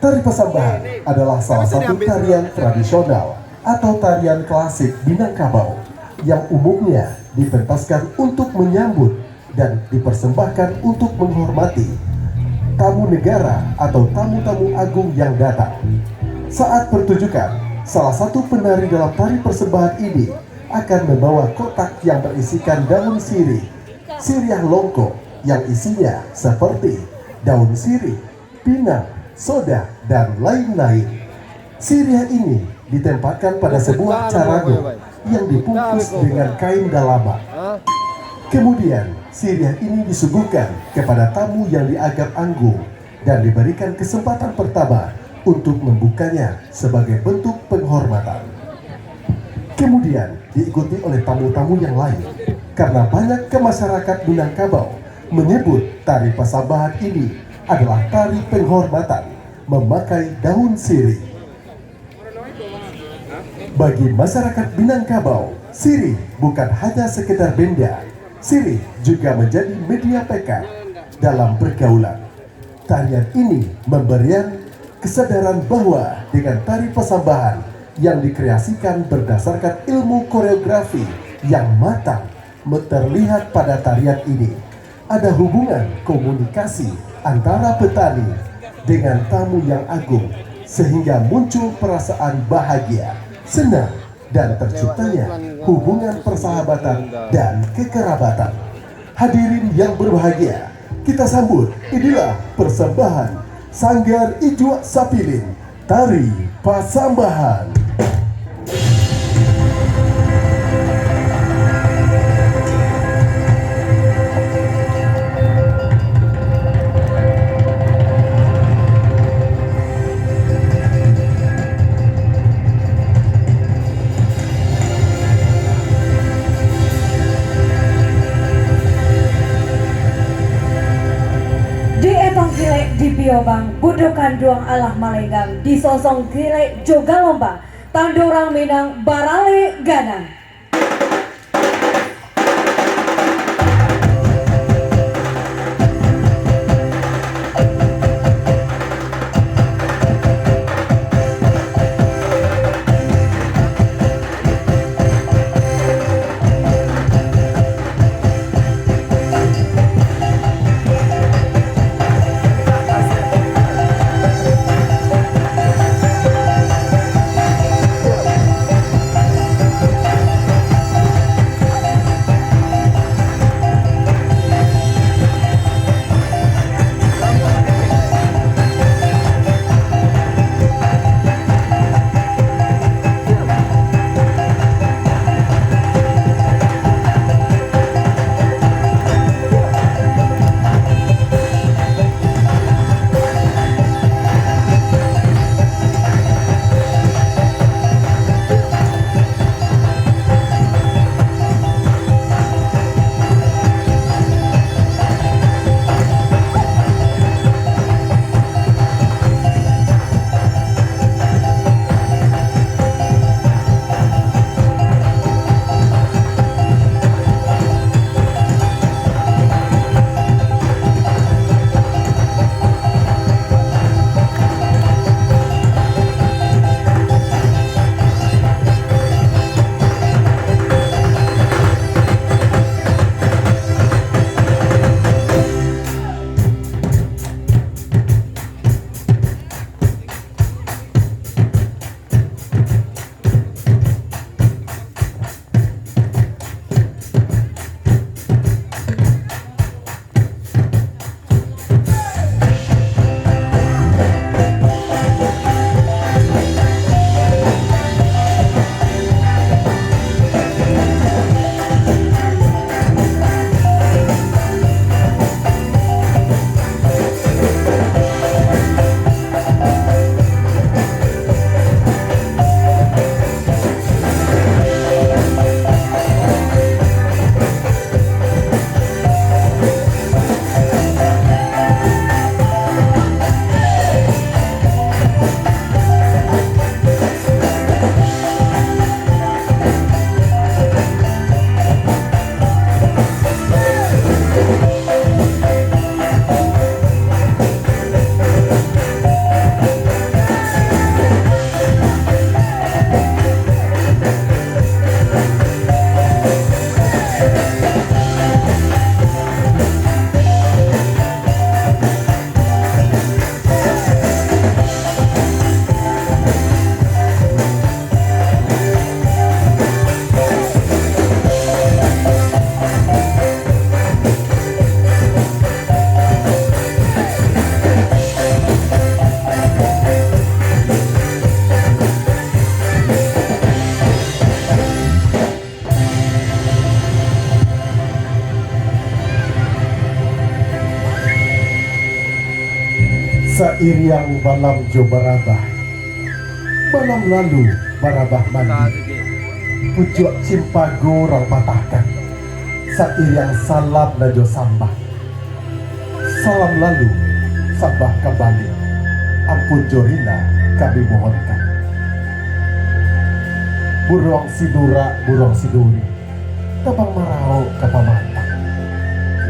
Tari Pasambahan adalah salah satu tarian tradisional atau tarian klasik Minangkabau yang umumnya dipentaskan untuk menyambut dan dipersembahkan untuk menghormati tamu negara atau tamu-tamu agung yang datang. Saat pertunjukan, salah satu penari dalam tari persembahan ini akan membawa kotak yang berisikan daun sirih, siriah longko yang isinya seperti daun sirih, pinang, soda, dan lain-lain. Siriah ini ditempatkan pada sebuah carago yang dibungkus dengan kain dalaman. Kemudian, siriah ini disuguhkan kepada tamu yang dianggap anggung dan diberikan kesempatan pertama untuk membukanya sebagai bentuk penghormatan. Kemudian diikuti oleh tamu-tamu yang lain karena banyak ke masyarakat Minangkabau menyebut tari Pasambahan ini adalah tari penghormatan memakai daun sirih. Bagi masyarakat Minangkabau, sirih bukan hanya sekedar benda, sirih juga menjadi media pekat dalam pergaulan. Tarian ini memberikan kesadaran bahwa dengan tari Pasambahan yang dikreasikan berdasarkan ilmu koreografi yang matang, terlihat pada tarian ini ada hubungan komunikasi antara petani dengan tamu yang agung sehingga muncul perasaan bahagia, senang, dan terciptanya hubungan persahabatan dan kekerabatan. Hadirin yang berbahagia, kita sambut inilah persembahan Sanggar Ijuak Sapilin, Tari Pasambahan. Di Biobang, Budukan Duang Allah Malenggang, di Sosong Gile Joga Lomba, Tandorang Minang Barale Ganang. Sairiang balam jo barabah, malam lalu barabah mandi, pucuk cimpago rang patahkan, sairiang salam na jo sambah. Salam lalu, sambah kembali, ampun jorina kami mohonkan. Burung sidura, burung siduri, tabang marau kapamata,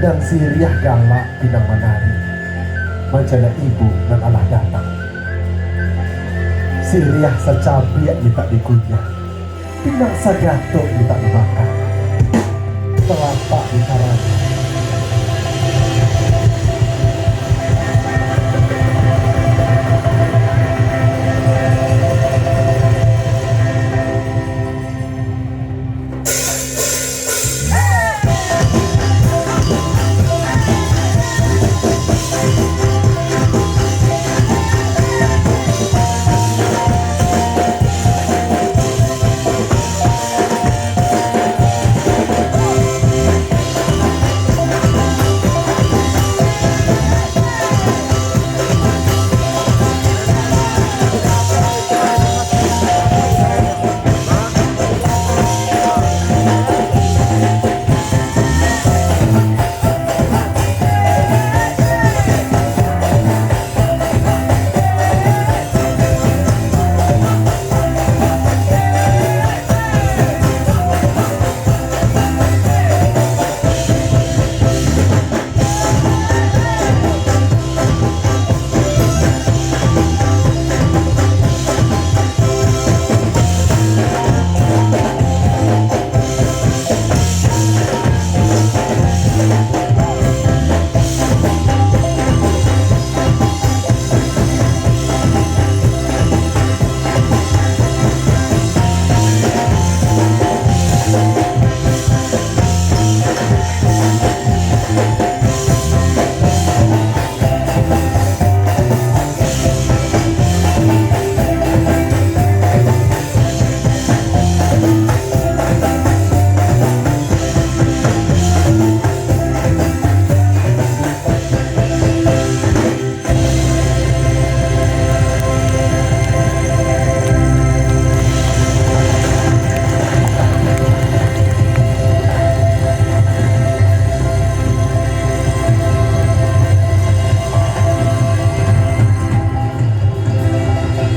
dan siriah galak pinang menari, mancana ibu dan Allah datang. Siriah secabiak minta dikunyah, pinang sagatok minta dimakan, telapak dikaranya.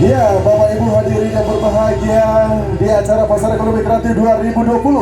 Ya, Bapak Ibu hadirin yang berbahagia di acara Pasar Ekonomi Kreatif 2020